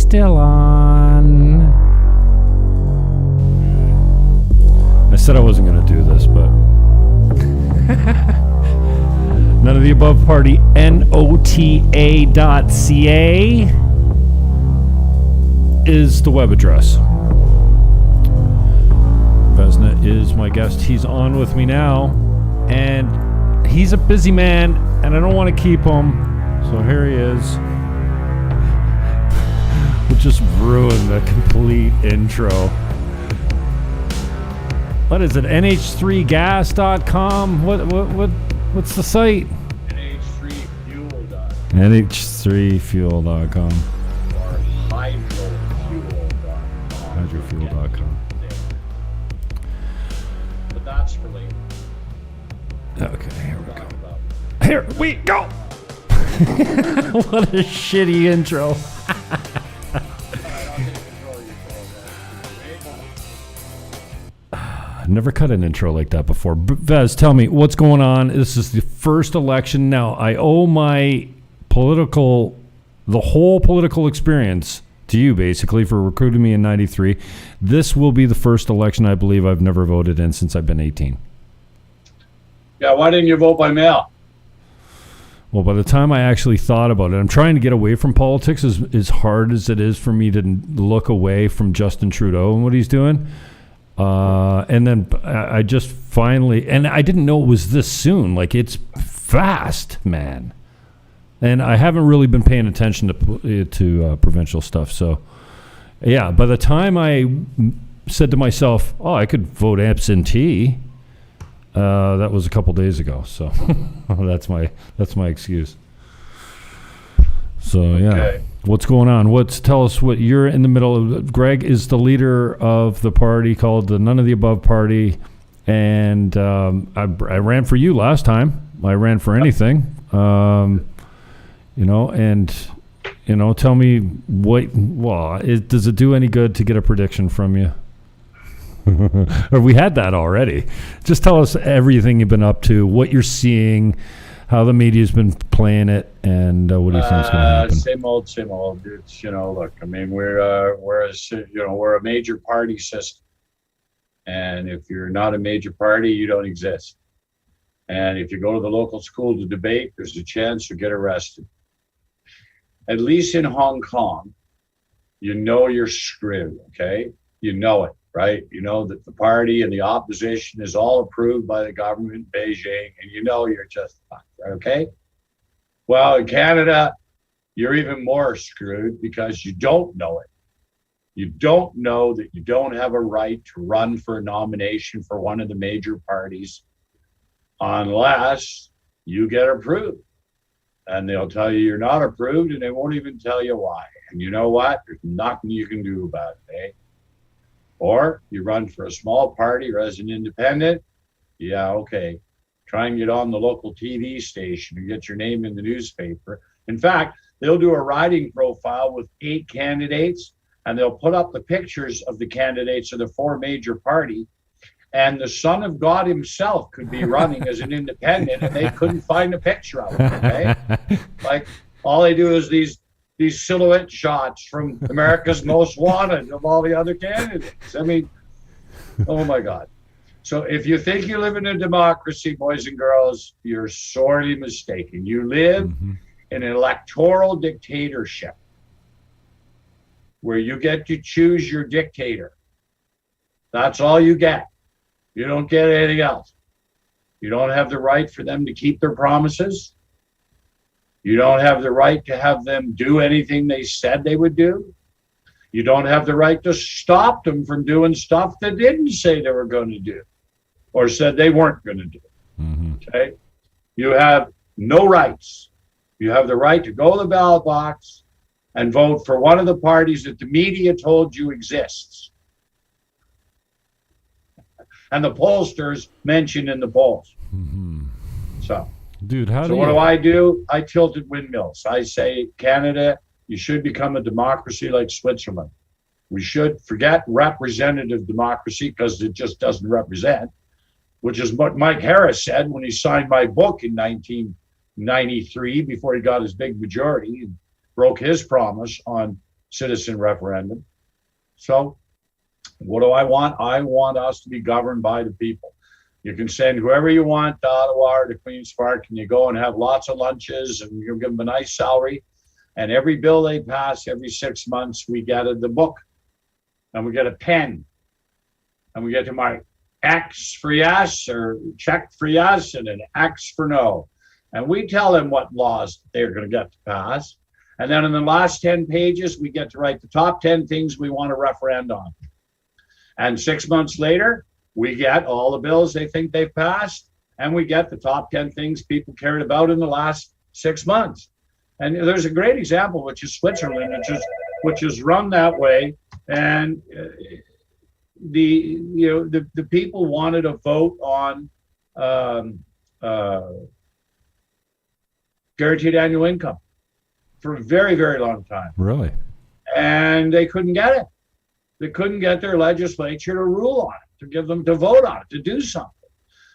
still on? I said I wasn't going to do this, but... None of the above party, nota.ca is the web address. Vezina is my guest. He's on with me now, and he's a busy man, and I don't want to keep him, so here he is. We'll just ruin the complete intro. What is it? nh3gas.com? What's the site? nh3fuel.com. nh3fuel.com. Or hydrofuel.com. Hydrofuel.com. But that's for later. Okay, here we go. Here we go. What a shitty intro. Never cut an intro like that before. Vez, tell me what's going on. This is the first election. Now, I owe the whole political experience to you, basically, for recruiting me in 93. This will be the first election I believe I've never voted in since I've been 18. Yeah, why didn't you vote by mail? Well, by the time I actually thought about it, I'm trying to get away from politics as hard as it is for me to look away from Justin Trudeau and what he's doing. And then I just finally, and I didn't know it was this soon. Like, it's fast, man. And I haven't really been paying attention to provincial stuff. So, yeah, by the time I said to myself, oh, I could vote absentee, that was a couple days ago. So that's my excuse. So, yeah. Okay. What's going on? Tell us what you're in the middle of. Greg is the leader of the party called the None of the Above Party, and I ran for you last time. I ran for anything, tell me does it do any good to get a prediction from you? Or we had that already. Just tell us everything you've been up to, what you're seeing, how the media's been playing it, and what do you think's going to happen? Same old. It's, look, I mean, we're a major party system, and if you're not a major party, you don't exist. And if you go to the local school to debate, there's a chance you'll get arrested. At least in Hong Kong, you're screwed. Okay, you know it. Right? You know that the party and the opposition is all approved by the government in Beijing, and you're just fucked, okay? Well, in Canada, you're even more screwed because you don't know it. You don't know that you don't have a right to run for a nomination for one of the major parties unless you get approved. And they'll tell you you're not approved, and they won't even tell you why. And you know what? There's nothing you can do about it, eh? Or you run for a small party or as an independent, yeah, okay. Try and get on the local TV station and get your name in the newspaper. In fact, they'll do a riding profile with 8 candidates, and they'll put up the pictures of the candidates of the 4 major party, and the Son of God himself could be running as an independent, and they couldn't find a picture of him, okay? Like, all they do is these silhouette shots from America's Most Wanted of all the other candidates. I mean, oh my God. So if you think you live in a democracy, boys and girls, you're sorely mistaken. You live in an electoral dictatorship where you get to choose your dictator. That's all you get. You don't get anything else. You don't have the right for them to keep their promises. You don't have the right to have them do anything they said they would do. You don't have the right to stop them from doing stuff they didn't say they were going to do or said they weren't going to do. Okay? You have no rights. You have the right to go to the ballot box and vote for one of the parties that the media told you exists. And the pollsters mentioned in the polls. So... Dude, what do? I tilt at windmills. I say, Canada, you should become a democracy like Switzerland. We should forget representative democracy because it just doesn't represent, which is what Mike Harris said when he signed my book in 1993 before he got his big majority and broke his promise on citizen referendum. So what do I want? I want us to be governed by the people. You can send whoever you want to Ottawa or to Queen's Park, and you go and have lots of lunches, and you give them a nice salary. And every bill they pass every 6 months, we get the book, and we get a pen, and we get to mark X for yes or check for yes and an X for no. And we tell them what laws they're going to get to pass. And then in the last 10 pages, we get to write the top 10 things we want to referend on. And 6 months later, we get all the bills they think they've passed, and we get the top 10 things people cared about in the last 6 months. And there's a great example, which is Switzerland, which is run that way. And the people wanted a vote on guaranteed annual income for a very, very long time. Really? And they couldn't get it. They couldn't get their legislature to rule on it, to give them to vote on it, to do something.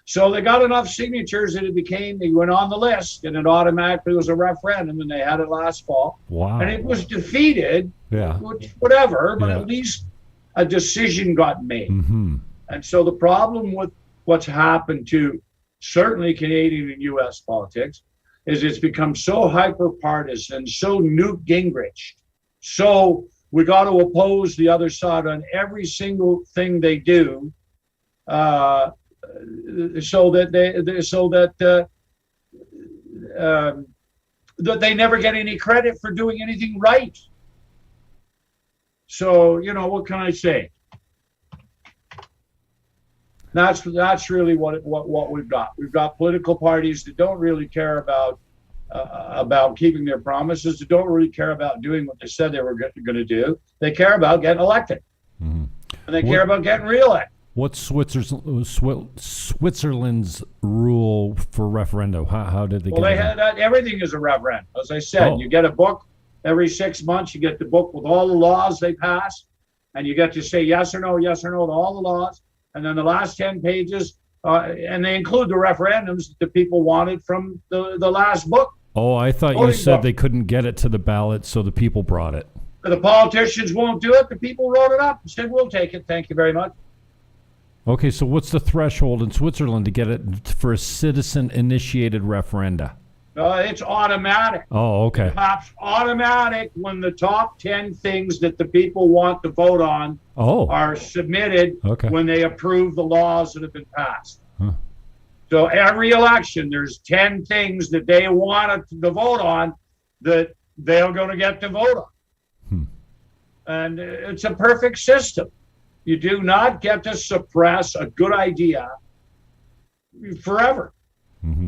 So they got enough signatures that they went on the list, and it automatically was a referendum, and they had it last fall. Wow. And it was defeated, which, whatever, but at least a decision got made. Mm-hmm. And so the problem with what's happened to certainly Canadian and U.S. politics is it's become so hyper-partisan, so Newt Gingrich. So we got to oppose the other side on every single thing they do, so that they never get any credit for doing anything right. So, what can I say? That's really what we've got. We've got political parties that don't really care about keeping their promises, that don't really care about doing what they said they were going to do. They care about getting elected, and they care about getting reelected. What's Switzerland's rule for referenda? How did they get it? Well, they had that. Everything is a referendum. As I said, you get a book every 6 months. You get the book with all the laws they pass, and you get to say yes or no to all the laws. And then the last 10 pages, and they include the referendums that the people wanted from the last book. Oh, I thought you said they couldn't get it to the ballot, so the people brought it. The politicians won't do it. The people wrote it up and said, we'll take it. Thank you very much. Okay, so what's the threshold in Switzerland to get it for a citizen-initiated referenda? It's automatic. Oh, okay. It's automatic when the top 10 things that the people want to vote on are submitted when they approve the laws that have been passed. Huh. So every election, there's 10 things that they want to vote on that they're going to get to vote on. And it's a perfect system. You do not get to suppress a good idea forever,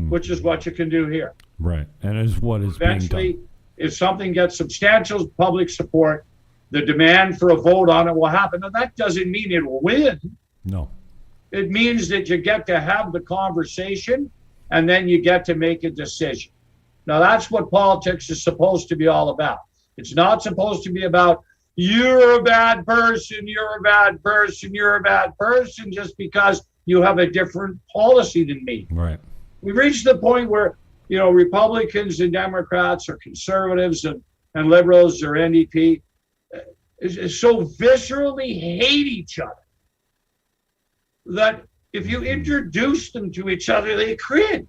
which is what you can do here. Right, and is what is eventually being done. If something gets substantial public support, the demand for a vote on it will happen. And that doesn't mean it will win. No. It means that you get to have the conversation, and then you get to make a decision. Now, that's what politics is supposed to be all about. It's not supposed to be about, you're a bad person, you're a bad person, you're a bad person, just because you have a different policy than me. Right. We've reached the point where, Republicans and Democrats or conservatives and liberals or NDP so viscerally hate each other that if you introduce them to each other, they cringe.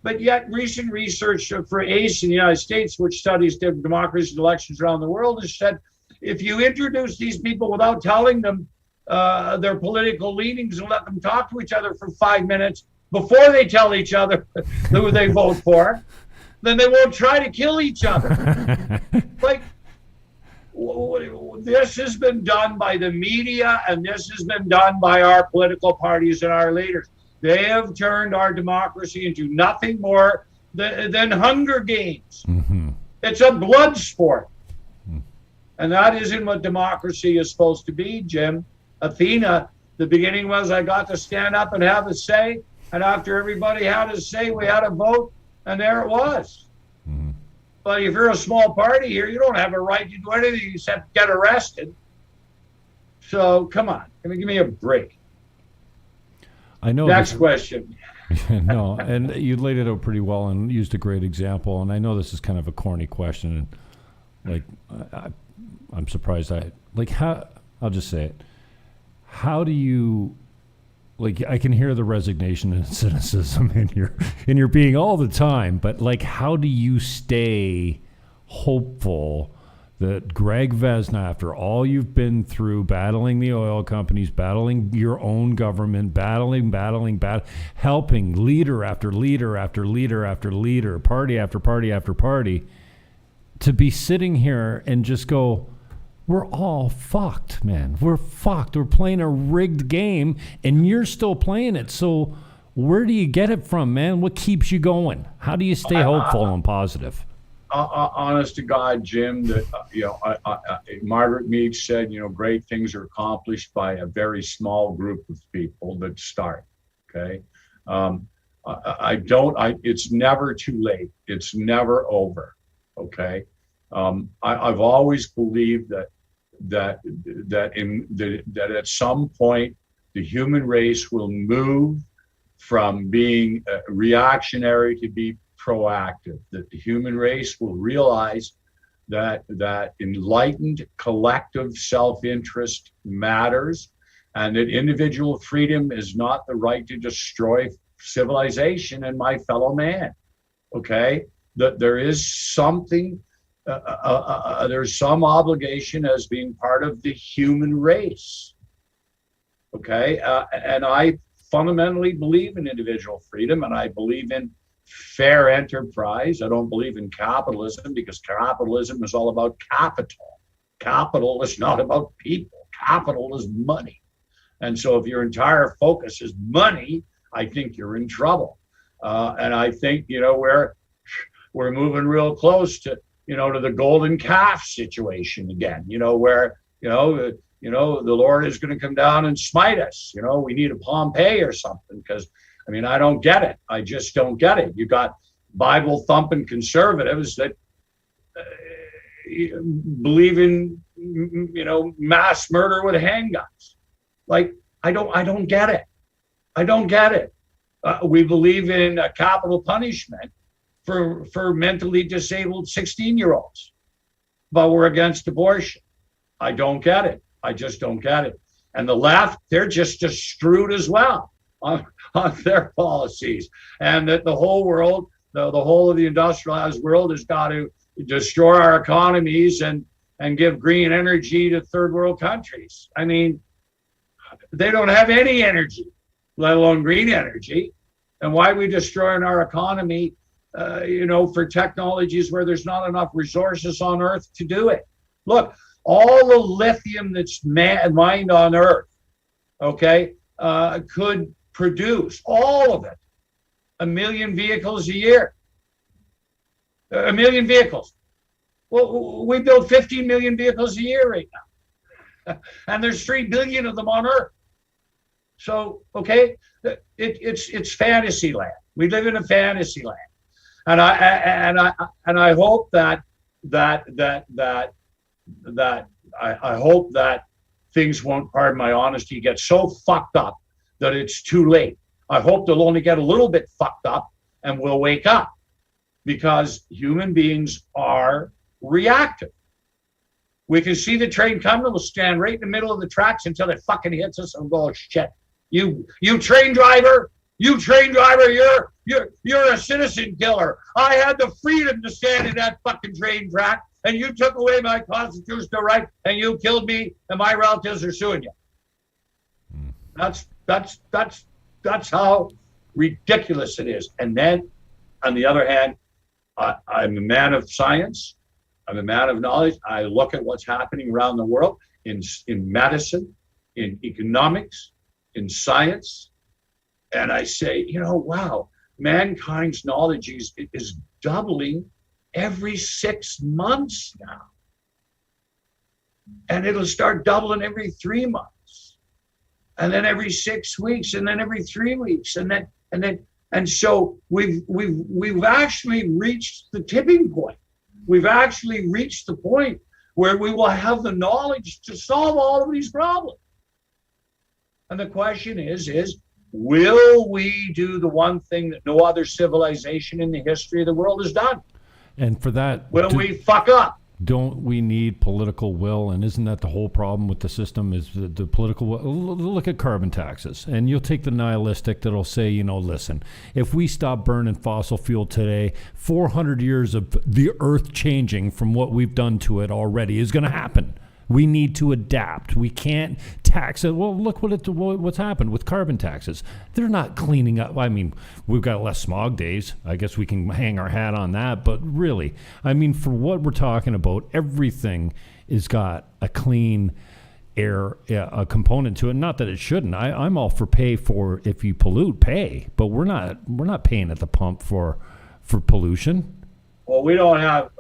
But yet recent research for ACE in the United States, which studies democracies and elections around the world, has said if you introduce these people without telling them their political leanings and let them talk to each other for 5 minutes before they tell each other who they vote for, then they won't try to kill each other. Like, this has been done by the media, and this has been done by our political parties and our leaders. They have turned our democracy into nothing more than Hunger Games. It's a blood sport. And that isn't what democracy is supposed to be, Jim. Athena, the beginning was I got to stand up and have a say. And after everybody had a say, we had a vote, and there it was. But if you're a small party here, you don't have a right to do anything except get arrested. So come on, give me a break. I know. Next question. No, and you laid it out pretty well and used a great example. And I know this is kind of a corny question, Like, I'm surprised I'll just say it. How do you, like, I can hear the resignation and cynicism in your being all the time, but like, how do you stay hopeful that Greg Vezina, after all you've been through, battling the oil companies, battling your own government, helping leader after leader after leader after leader, party after party after party, to be sitting here and just go, we're all fucked, man. We're fucked. We're playing a rigged game, and you're still playing it. So where do you get it from, man? What keeps you going? How do you stay hopeful and positive? Honest to God, Jim, that Margaret Mead said, great things are accomplished by a very small group of people that start. Okay, it's never too late. It's never over. Okay, I've always believed that at some point the human race will move from being reactionary to be proactive, that the human race will realize that enlightened collective self-interest matters, and that individual freedom is not the right to destroy civilization and my fellow man. Okay, that there is something, there's some obligation as being part of the human race. Okay, and I fundamentally believe in individual freedom, and I believe in fair enterprise. I don't believe in capitalism, because capitalism is all about capital. Capital is not about people. Capital is money. And so if your entire focus is money, I think you're in trouble. And I think, we're moving real close to, to the golden calf situation again, where, the Lord is going to come down and smite us. We need a Pompeii or something, because I don't get it. I just don't get it. You got Bible thumping conservatives that believe in, mass murder with handguns. Like, I don't get it. I don't get it. We believe in capital punishment for mentally disabled 16-year-olds, but we're against abortion. I don't get it. I just don't get it. And the left, they're just screwed as well on their policies, and that the whole world, the whole of the industrialized world, has got to destroy our economies and give green energy to third world countries. They don't have any energy, let alone green energy. And why are we destroying our economy, for technologies where there's not enough resources on Earth to do it? Look, all the lithium that's mined on Earth, okay, could produce, all of it, 1 million vehicles a year. 1 million vehicles. Well, we build 15 million vehicles a year right now. And there's 3 billion of them on Earth. So, okay, it's fantasy land. We live in a fantasy land. And I hope that I hope that things won't, pardon my honesty, get so fucked up that it's too late. I hope they'll only get a little bit fucked up and we'll wake up, because human beings are reactive. We can see the train coming, we'll stand right in the middle of the tracks until it fucking hits us and go, shit, you train driver, you're a citizen killer. I had the freedom to stand in that fucking train track, and you took away my constitutional right, and you killed me, and my relatives are suing you. That's how ridiculous it is. And then, on the other hand, I'm a man of science. I'm a man of knowledge. I look at what's happening around the world in medicine, in economics, in science, and I say, wow, mankind's knowledge is doubling every 6 months now. And it'll start doubling every 3 months. And then every 6 weeks, and then every 3 weeks, and so we've actually reached the tipping point. We've actually reached the point where we will have the knowledge to solve all of these problems. And the question is will we do the one thing that no other civilization in the history of the world has done? And for that, will we fuck up? don't we need political will? And isn't that the whole problem with the system, is the political will? Look at carbon taxes. And you'll take the nihilistic that'll say, listen, if we stop burning fossil fuel today, 400 years of the earth changing from what we've done to it already is going to happen. We need to adapt. We can't tax it. Well, look what's happened with carbon taxes. They're not cleaning up. I mean, we've got less smog days. I guess we can hang our hat on that. But really, I mean, for what we're talking about, everything has got a clean air a component to it. Not that it shouldn't. I'm all for pay for, if you pollute, pay. But we're not paying at the pump for pollution. Well, we don't have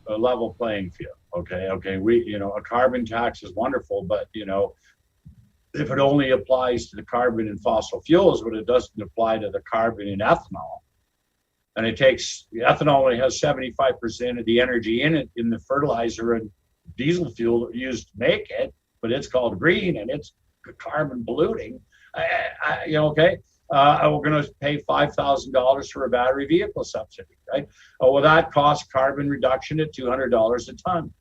a level playing field. Okay. We, a carbon tax is wonderful, but if it only applies to the carbon in fossil fuels, but it doesn't apply to the carbon in ethanol, and ethanol only has 75% of the energy in it in the fertilizer and diesel fuel used to make it, but it's called green and it's carbon polluting. Okay. We're going to pay $5,000 for a battery vehicle subsidy, right? Well, that costs carbon reduction at $200 a ton.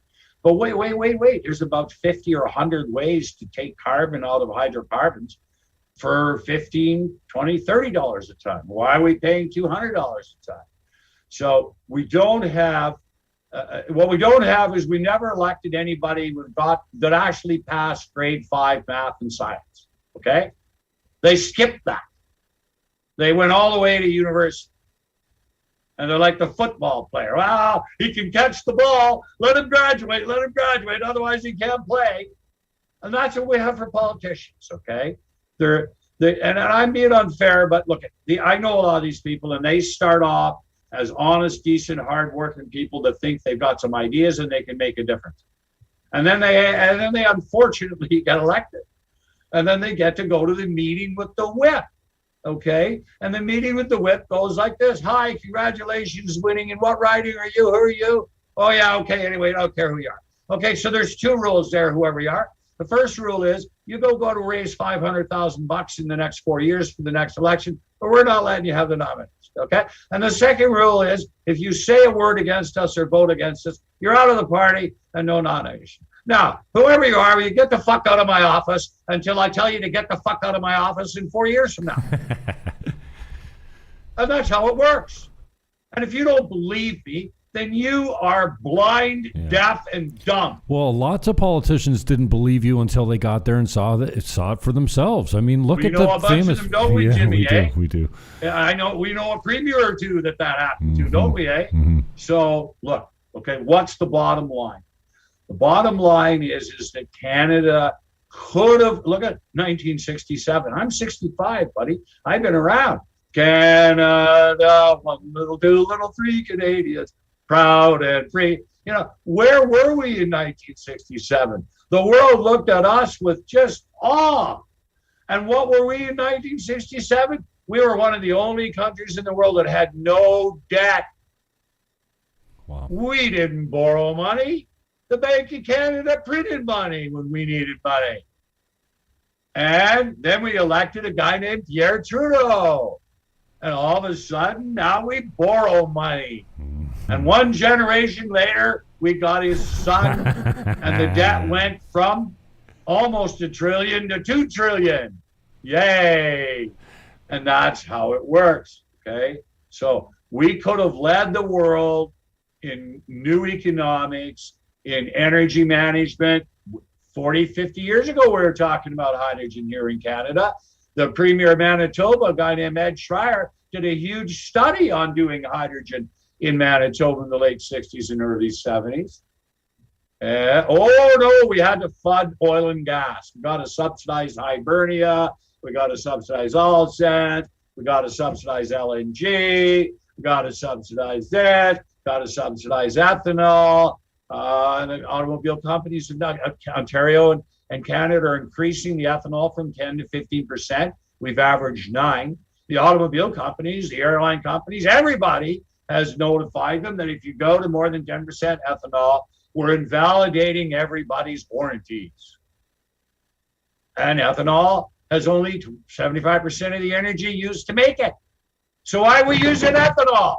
But wait. There's about 50 or 100 ways to take carbon out of hydrocarbons for $15, $20, $30 a ton. Why are we paying $200 a ton? So we don't have, what we don't have is we never elected anybody that actually passed grade 5 math and science, okay? They skipped that. They went all the way to university. And they're like the football player. Well, he can catch the ball. Let him graduate. Otherwise, he can't play. And that's what we have for politicians, okay? And I'm being unfair, but look, I know a lot of these people, and they start off as honest, decent, hardworking people that think they've got some ideas and they can make a difference. And then they unfortunately get elected. And then they get to go to the meeting with the whip. Okay, and the meeting with the whip goes like this. Hi, congratulations, winning. And what riding are you? Who are you? Oh, yeah, okay, anyway, I don't care who you are. Okay, so there's two rules there, whoever you are. The first rule is you go to raise $500,000 in the next 4 years for the next election, but we're not letting you have the nomination, okay? And the second rule is if you say a word against us or vote against us, you're out of the party and no nomination. Now, whoever you are, you get the fuck out of my office until I tell you to get the fuck out of my office in 4 years from now. And that's how it works. And if you don't believe me, then you are blind, deaf, and dumb. Well, lots of politicians didn't believe you until they got there and saw it for themselves. I mean, look at the famous. Of them, don't we, Jimmy? We do. Yeah, I know. We know a premier or two that happened to, don't we? Mm-hmm. So look, okay, what's the bottom line? The bottom line is that Canada could have, look at 1967. I'm 65, buddy. I've been around. Canada, 1, little 2, little 3 Canadians, proud and free. Where were we in 1967? The world looked at us with just awe. And what were we in 1967? We were one of the only countries in the world that had no debt. Wow. We didn't borrow money. The Bank of Canada printed money when we needed money. And then we elected a guy named Pierre Trudeau. And all of a sudden, now we borrow money. And one generation later, we got his son, and the debt went from almost $1 trillion to $2 trillion. Yay! And that's how it works, okay? So we could have led the world in new economics, in energy management. 40, 50 years ago, we were talking about hydrogen here in Canada. The Premier of Manitoba, a guy named Ed Schreier, did a huge study on doing hydrogen in Manitoba in the late 60s and early 70s. We had to fund oil and gas. We got to subsidize Hibernia. We got to subsidize Alsat. We got to subsidize LNG. We got to subsidize that. Got to subsidize ethanol. And the automobile companies in Ontario and Canada are increasing the ethanol from 10 to 15%. We've averaged 9%. The automobile companies, the airline companies, everybody has notified them that if you go to more than 10% ethanol, we're invalidating everybody's warranties. And ethanol has only 75% of the energy used to make it. So why are we using ethanol?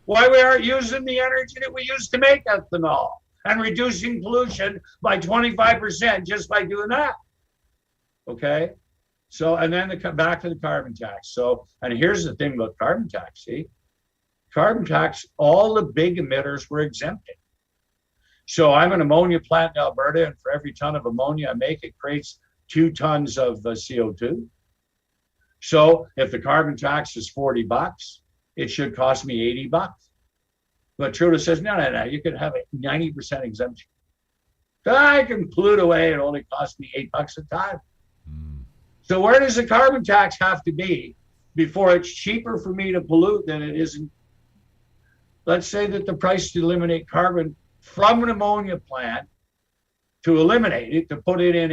Why we aren't using the energy that we used to make ethanol and reducing pollution by 25% just by doing that. Okay? So, and then back to the carbon tax. So, and here's the thing about carbon tax, see? Carbon tax, all the big emitters were exempted. So I'm an ammonia plant in Alberta, and for every ton of ammonia I make, it creates 2 tons of CO2. So if the carbon tax is $40, it should cost me $80. But Trudeau says, no, you can have a 90% exemption. I can pollute away, it only costs me $8 a ton. So where does the carbon tax have to be before it's cheaper for me to pollute than it isn't? Let's say that the price to eliminate carbon from an ammonia plant, to eliminate it, to put it in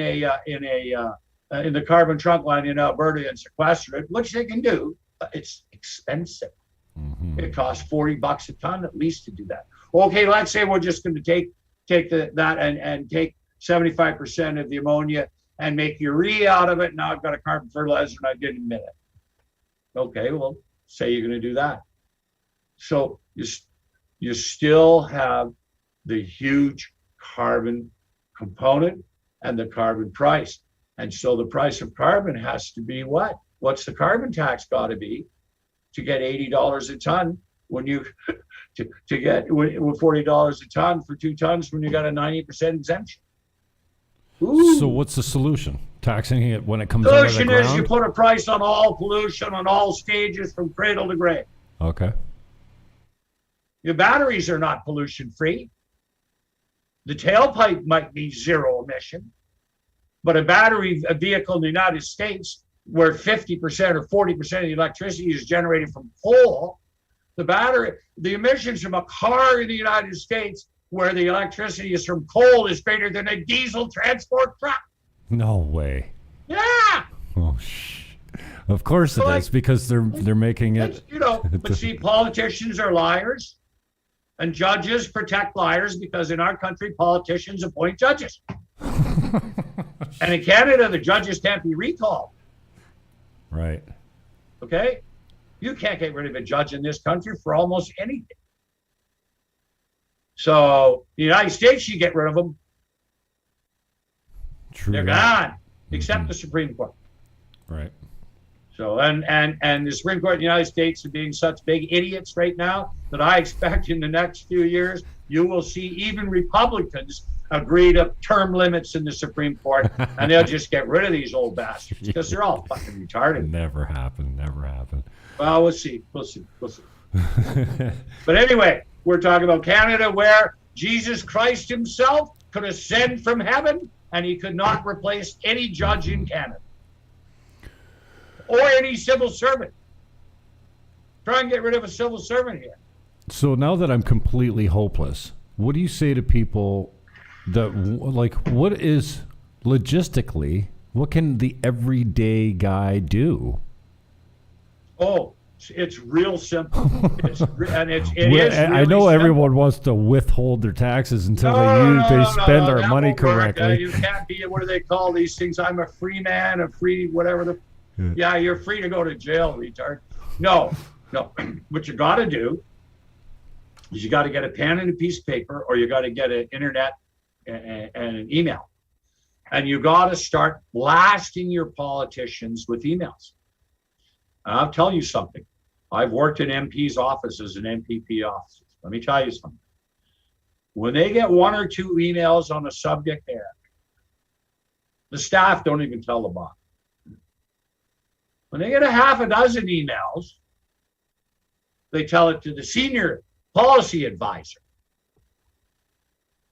the carbon trunk line in Alberta and sequester it, which they can do, but it's expensive. Mm-hmm. It costs $40 a ton at least to do that. Okay, let's say we're just going to take that and take 75% of the ammonia and make urea out of it. Now I've got a carbon fertilizer and I didn't emit it. Okay, well, say you're going to do that. So you still have the huge carbon component and the carbon price. And so the price of carbon has to be what? What's the carbon tax got to be to get $80 a ton when you to get $40 a ton for 2 tons when you got a 90% exemption? Ooh. So what's the solution? Taxing it when it comes out of the ground? Solution is you put a price on all pollution on all stages from cradle to grave. Okay. Your batteries are not pollution free. The tailpipe might be zero emission, but a vehicle in the United States where 50% or 40% of the electricity is generated from coal, the emissions from a car in the United States where the electricity is from coal is greater than a diesel transport truck. No way. Yeah. Oh, of course it is, because they're making it. But see, politicians are liars. And judges protect liars because in our country, politicians appoint judges. And in Canada, the judges can't be recalled. Right. Okay? You can't get rid of a judge in this country for almost anything. So the United States, you get rid of them. True. They're gone, except the Supreme Court. Right. So, and the Supreme Court in the United States are being such big idiots right now that I expect in the next few years, you will see even Republicans agree to term limits in the Supreme Court, and they'll just get rid of these old bastards because they're all fucking retarded. Never happened. Well, we'll see. But anyway, we're talking about Canada, where Jesus Christ himself could ascend from heaven, and he could not replace any judge in Canada. Or any civil servant. Try and get rid of a civil servant here. So now that I'm completely hopeless, what do you say to people that, like, what is logistically, what can the everyday guy do? Oh, it's real simple. I know everyone wants to withhold their taxes until they spend our money correctly. You can't be, what do they call these things? I'm a free man, a free whatever. Yeah, you're free to go to jail, retard. No. What you got to do is you got to get a pen and a piece of paper, or you got to get an internet and an email. And you got to start blasting your politicians with emails. And I'll tell you something. I've worked in MPs' offices and MPP offices. Let me tell you something. When they get 1 or 2 emails on a subject there, the staff don't even tell the boss. When they get a half a dozen emails, they tell it to the senior policy advisor.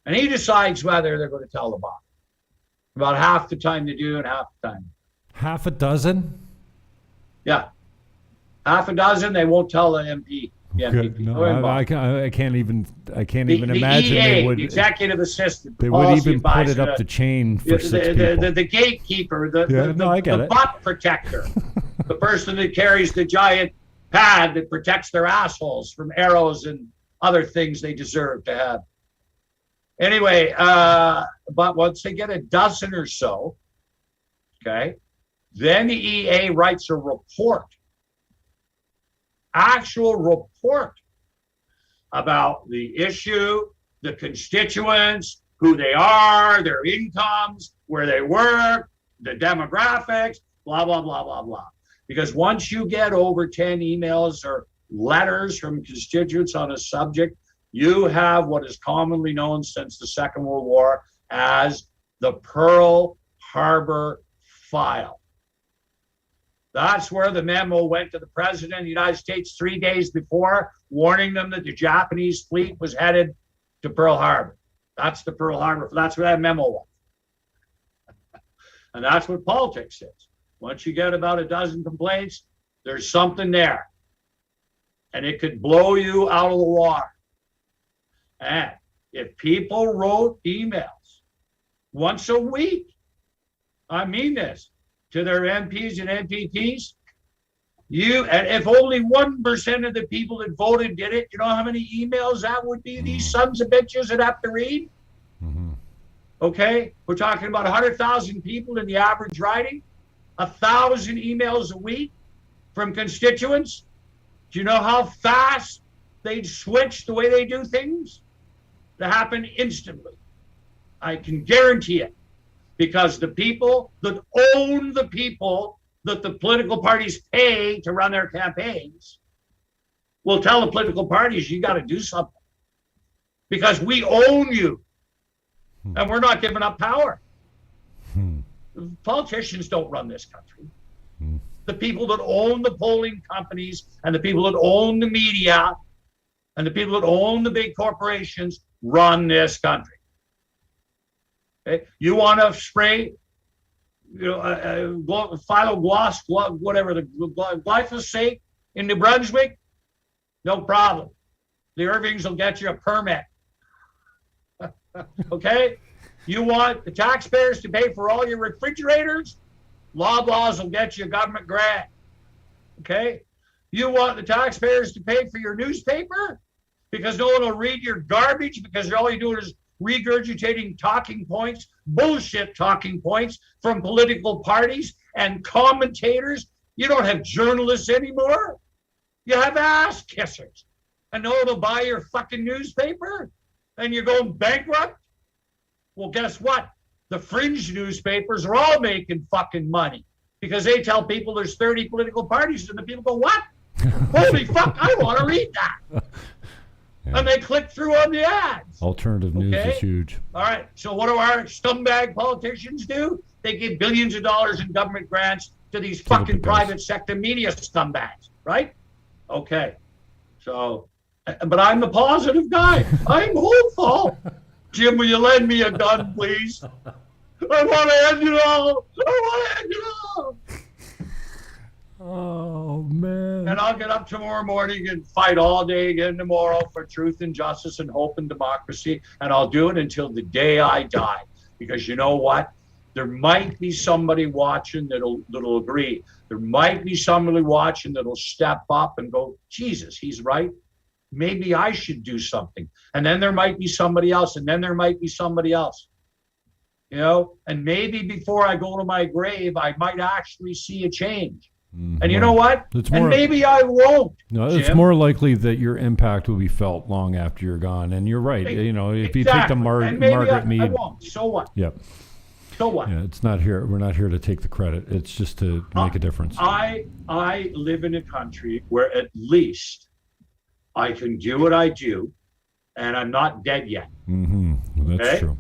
And he decides whether they're going to tell the boss. About half the time they do and half the time. Half a dozen? Yeah. Half a dozen, they won't tell the MP. No, I can't even imagine EA, they would. The executive assistant. They would even put it up the chain for 6 people. The gatekeeper, the butt protector, the person that carries the giant pad that protects their assholes from arrows and other things they deserve to have. Anyway, but once they get a dozen or so, okay, then the EA writes a report. Actual report about the issue, the constituents, who they are, their incomes, where they work, the demographics, blah, blah, blah, blah, blah. Because once you get over 10 emails or letters from constituents on a subject, you have what is commonly known since the Second World War as the Pearl Harbor file. That's where the memo went to the President of the United States 3 days before, warning them that the Japanese fleet was headed to Pearl Harbor. That's the Pearl Harbor. That's where that memo was. And that's what politics is. Once you get about a dozen complaints, there's something there. And it could blow you out of the water. And if people wrote emails once a week, I mean this, to their MPs and MPPs, and if only 1% of the people that voted did it, you know how many emails that would be these sons of bitches that have to read? Mm-hmm. Okay, we're talking about 100,000 people in the average riding, 1,000 emails a week from constituents. Do you know how fast they'd switch the way they do things? That happen instantly. I can guarantee it, because the people that own the people that the political parties pay to run their campaigns will tell the political parties, you got to do something because we own you and we're not giving up power. Politicians don't run this country. The people that own the polling companies and the people that own the media and the people that own the big corporations run this country. Okay? You want to spray, whatever, the glyphosate in New Brunswick? No problem. The Irvings will get you a permit. Okay? You want the taxpayers to pay for all your refrigerators? Loblaws will get you a government grant. Okay? You want the taxpayers to pay for your newspaper? Because no one will read your garbage because all you're doing is regurgitating talking points, bullshit talking points from political parties and commentators. You don't have journalists anymore. You have ass kissers. And no one will buy your fucking newspaper and you're going bankrupt. Well, guess what? The fringe newspapers are all making fucking money because they tell people there's 30 political parties and the people go, what? Holy fuck, I want to read that. Yeah. And they click through on the ads. Alternative news is huge. All right. So what do our scumbag politicians do? They give billions of dollars in government grants to these fucking private sector media scumbags, right? Okay. So, but I'm the positive guy. I'm hopeful. Jim, will you lend me a gun, please? I want to end it all. I want to end it all. Oh, man. And I'll get up tomorrow morning and fight all day again tomorrow for truth and justice and hope and democracy. And I'll do it until the day I die. Because you know what? There might be somebody watching that'll agree. There might be somebody watching that'll step up and go, Jesus, he's right. Maybe I should do something. And then there might be somebody else. And then there might be somebody else. You know, and maybe before I go to my grave, I might actually see a change. Mm-hmm. And you know what? And maybe I won't. No, it's more likely that your impact will be felt long after you're gone. And you're right. You know, if you take the Margaret Mead. I won't. So what? Yep. So what? Yeah, it's not here. We're not here to take the credit. It's just to make a difference. I live in a country where at least I can do what I do, and I'm not dead yet. Mm-hmm. That's true.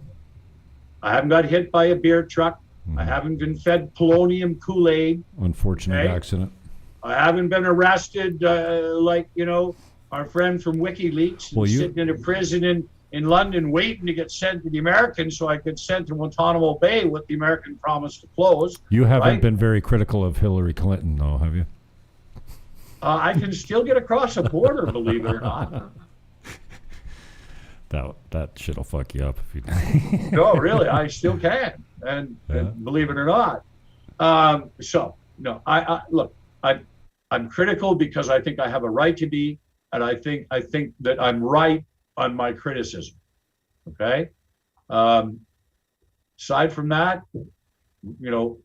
I haven't got hit by a beer truck. I haven't been fed polonium Kool-Aid. Unfortunate accident. I haven't been arrested like, you know, our friend from WikiLeaks sitting in a prison in London waiting to get sent to the Americans so I could send to Guantanamo Bay what the American promised to close. You haven't been very critical of Hillary Clinton, though, have you? I can still get across a border, believe it or not. That shit'll fuck you up if you do. No, really, I still can, and believe it or not. So no, I'm critical because I think I have a right to be, and I think that I'm right on my criticism. Okay. Aside from that, you know,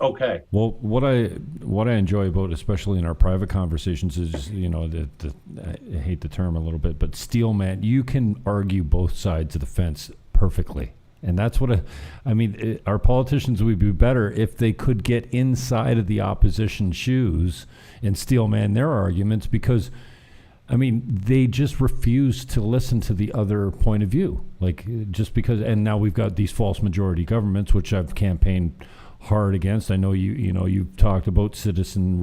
Okay. Well, what I enjoy about, especially in our private conversations, is I hate the term a little bit, but steel man. You can argue both sides of the fence perfectly, and that's what our politicians would be better if they could get inside of the opposition's shoes and steel man their arguments, because they just refuse to listen to the other point of view. Just because, and now we've got these false majority governments, which I've campaigned hard against. I know you've talked about citizen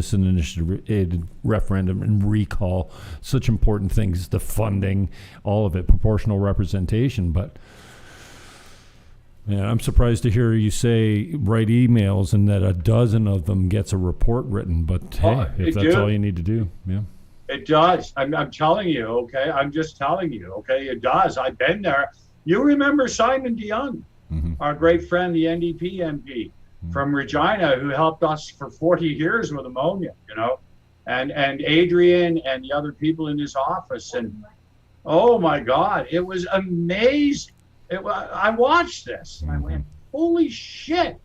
initiative referendum and recall, such important things, the funding, all of it, proportional representation. But man, I'm surprised to hear you say write emails and that a dozen of them gets a report written. But hey, if that's all you need to do, yeah. It does. I'm telling you, okay? I'm just telling you, okay? It does. I've been there. You remember Simon DeYoung, our great friend, the NDP MP from Regina, who helped us for 40 years with Ammonia, and Adrian and the other people in his office. And oh my God, it was amazing. I watched this and I went, holy shit.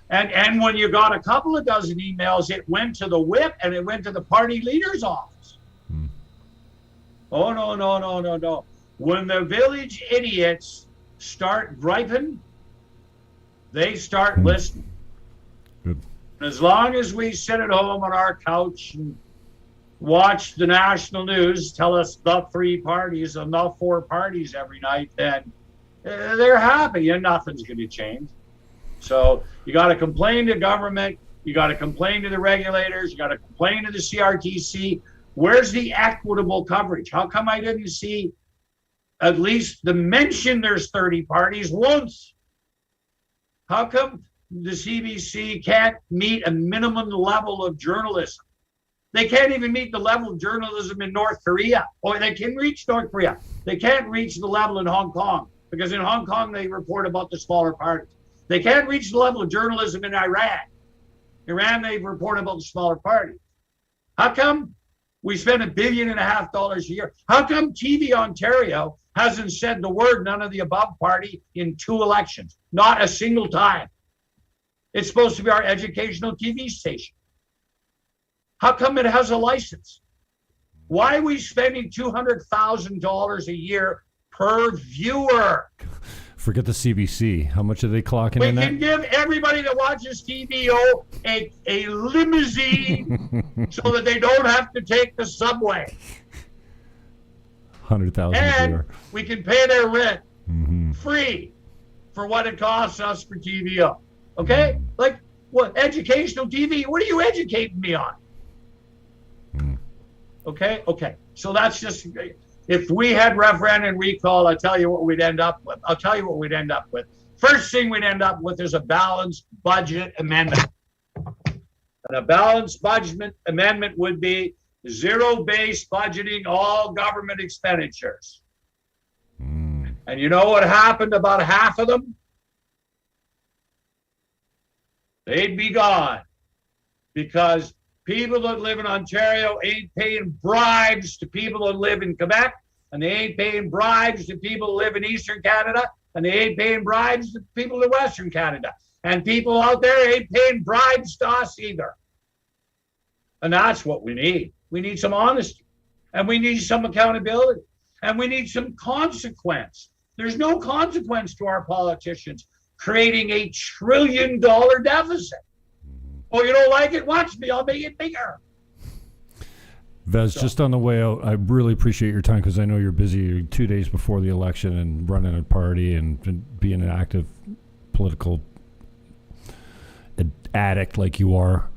And when you got a couple of dozen emails, it went to the whip and it went to the party leader's office. Oh, no. When the village idiots start griping, they start listening. Good. As long as we sit at home on our couch and watch the national news tell us the 3 parties and the 4 parties every night, then they're happy and nothing's going to change. So you got to complain to government. You got to complain to the regulators. You got to complain to the CRTC. Where's the equitable coverage? How come I didn't see at least the mention there's 30 parties once? How come the CBC can't meet a minimum level of journalism? They can't even meet the level of journalism in North Korea. Or they can reach North Korea. They can't reach the level in Hong Kong, because in Hong Kong they report about the smaller parties. They can't reach the level of journalism in Iran. Iran, they report about the smaller parties. How come we spend $1.5 billion a year? How come TV Ontario hasn't said the word none of the above party in 2 elections? Not a single time. It's supposed to be our educational TV station. How come it has a license? Why are we spending $200,000 a year per viewer? Forget the CBC. How much are they clocking in that? We can give everybody that watches TVO a limousine so that they don't have to take the subway. 100,000 a year. We can pay their rent free for what it costs us for TVO. Okay? Like, what, educational TV? What are you educating me on? Okay. So that's just, if we had referendum and recall, I'll tell you what we'd end up with. First thing we'd end up with is a balanced budget amendment. And a balanced budget amendment would be zero-based budgeting all government expenditures. And you know what happened about half of them? They'd be gone, because people that live in Ontario ain't paying bribes to people that live in Quebec, and they ain't paying bribes to people who live in Eastern Canada, and they ain't paying bribes to people in Western Canada. And people out there ain't paying bribes to us either. And that's what we need. We need some honesty, and we need some accountability, and we need some consequence. There's no consequence to our politicians creating $1 trillion deficit. Oh, you don't like it? Watch me. I'll make it bigger. Vez, just on the way out, I really appreciate your time, because I know you're busy 2 days before the election and running a party and being an active political addict like you are.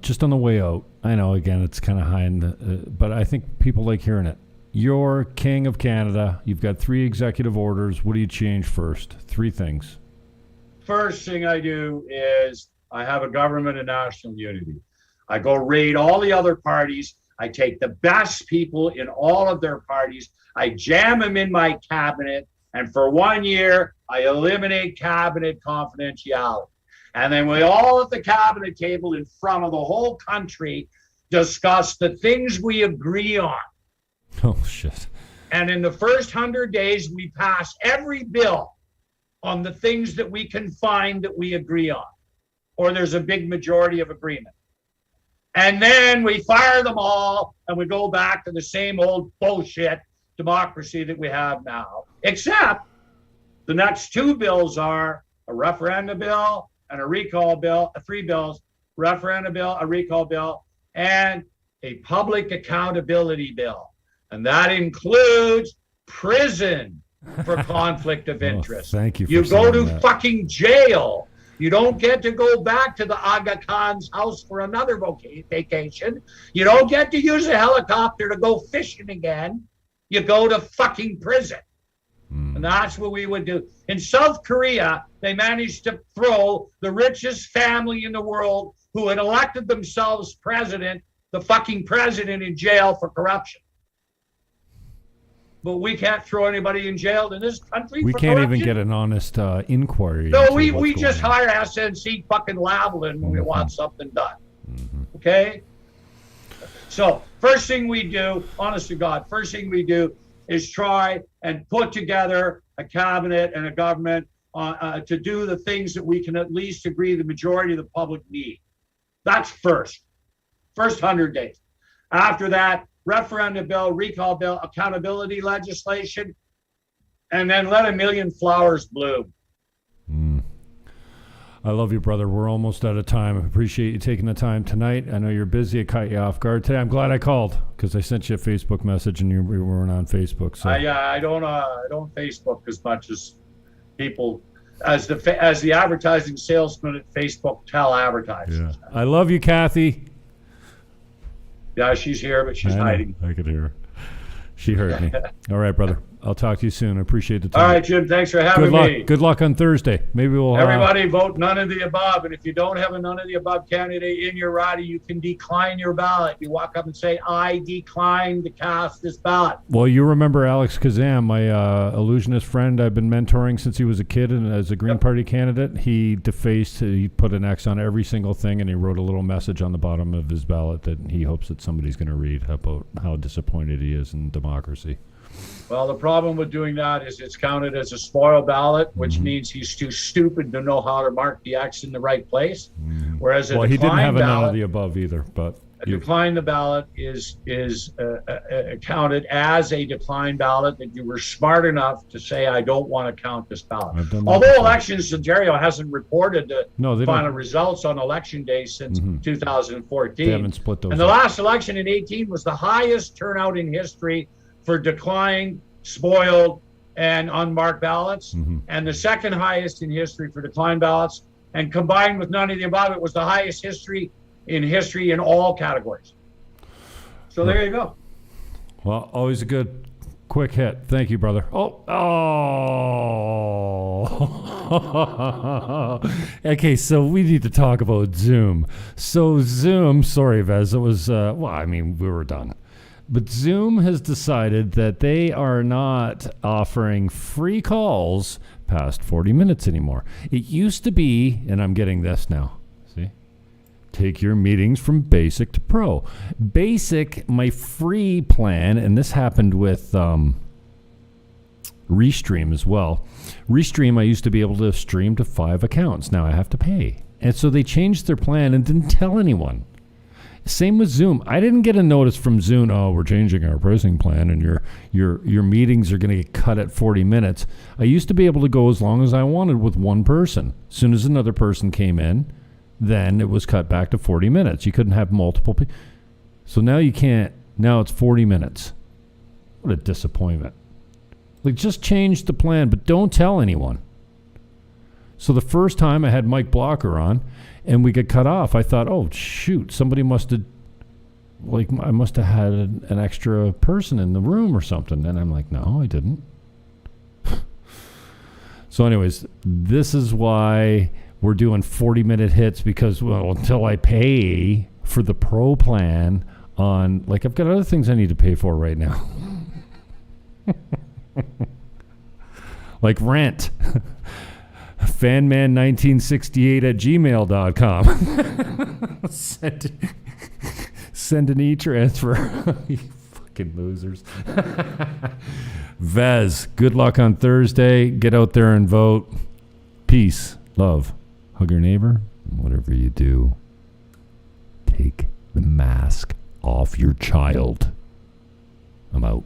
Just on the way out, I know, again, it's kind of high in the, but I think people like hearing it. You're king of Canada. You've got 3 executive orders. What do you change first? 3 things. First thing I do is I have a government of national unity. I go raid all the other parties. I take the best people in all of their parties. I jam them in my cabinet. And for 1 year, I eliminate cabinet confidentiality. And then we all at the cabinet table in front of the whole country discuss the things we agree on. Oh, shit. And in the first 100 days, we pass every bill on the things that we can find that we agree on. or there's a big majority of agreement. And then we fire them all and we go back to the same old bullshit democracy that we have now. Except the next two bills are a referendum bill and a recall bill, three bills, referendum bill, a recall bill, and a public accountability bill. And that includes prison for conflict of interest. Thank you for You go to that. fucking jail. You don't get to go back to the Aga Khan's house for another vacation. You don't get to use a helicopter to go fishing again. You go to fucking prison. And that's what we would do. In South Korea, they managed to throw the richest family in the world who had elected themselves president, the fucking president, in jail for corruption. But we can't throw anybody in jail in this country. We for can't corruption. even get an honest inquiry. No, into we what's just going on. hire SNC fucking Lavalin when we want something done. Mm-hmm. Okay? So, first thing we do, honest to God, first thing we do is try and put together a cabinet and a government to do the things that we can at least agree the majority of the public need. That's first 100 days. After that, referendum bill, recall bill, accountability legislation, and then let a million flowers bloom. I love you, brother. We're almost out of time. I appreciate you taking the time tonight. I know you're busy. I caught you off guard today. I'm glad I called because I sent you a Facebook message and you weren't on Facebook. So I don't Facebook as much as people, as the advertising salesman at Facebook tell advertisers. yeah. I love you, Kathy. Yeah, she's here, but she's I know. hiding. I could hear her. She heard me. All right, brother. I'll talk to you soon. I appreciate the time. All right, Jim, thanks for having Good luck. me. Good luck on Thursday. Maybe we'll Everybody vote none of the above. And if you don't have a none of the above candidate in your riding, you can decline your ballot. You walk up and say, I decline to cast this ballot. Well, you remember Alex Kazam, my illusionist friend I've been mentoring since he was a kid and as a Green Party candidate. He put an X on every single thing and he wrote a little message on the bottom of his ballot that he hopes that somebody's going to read about how disappointed he is in democracy. Well, the problem with doing that is it's counted as a spoil ballot, which means he's too stupid to know how to mark the X in the right place. Whereas Well, he didn't have a none of the above either, but decline the ballot is counted as a decline ballot that you were smart enough to say, I don't want to count this ballot. Although Elections Ontario hasn't reported the final results on election day since 2014. They haven't split those and the up. last election in 2018 was the highest turnout in history for declined, spoiled, and unmarked ballots, and the second highest in history for declined ballots. And combined with none of the above, it was the highest in all categories. So there you go. Well, always a good quick hit. Thank you, brother. Okay, so we need to talk about Zoom. So Zoom, sorry, Vez, it was, we were done. But Zoom has decided that they are not offering free calls past 40 minutes anymore. It used to be, and I'm getting this now, see? Take your meetings from basic to pro. Basic, my free plan, and this happened with Restream as well. Restream, I used to be able to stream to 5 accounts. Now I have to pay. And so they changed their plan and didn't tell anyone. Same with Zoom. I didn't get a notice from Zoom, we're changing our pricing plan and your meetings are going to get cut at 40 minutes. I used to be able to go as long as I wanted with one person. As soon as another person came in, then it was cut back to 40 minutes. You couldn't have multiple people. So now you can't. Now it's 40 minutes. What a disappointment. Like, just change the plan, but don't tell anyone. So the first time I had Mike Blocker on and we got cut off, I thought, oh, shoot, somebody must have, I must have had an extra person in the room or something. And I'm like, no, I didn't. So anyways, this is why we're doing 40-minute hits because, well, until I pay for the pro plan on, I've got other things I need to pay for right now. Like rent. Fanman1968@gmail.com. Send an e-transfer. You fucking losers. Vez, good luck on Thursday. Get out there and vote. Peace. Love. Hug your neighbor. Whatever you do, take the mask off your child. I'm out.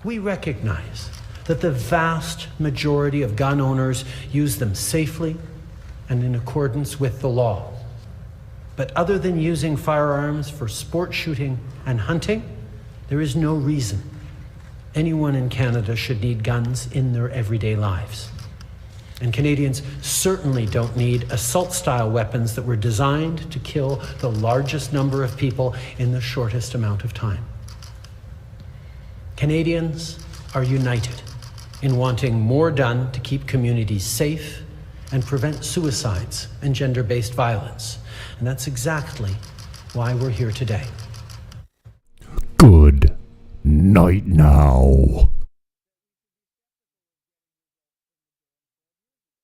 We recognize that the vast majority of gun owners use them safely and in accordance with the law. But other than using firearms for sport shooting and hunting, there is no reason anyone in Canada should need guns in their everyday lives. And Canadians certainly don't need assault-style weapons that were designed to kill the largest number of people in the shortest amount of time. Canadians are united in wanting more done to keep communities safe and prevent suicides and gender-based violence. And that's exactly why we're here today. Good night now.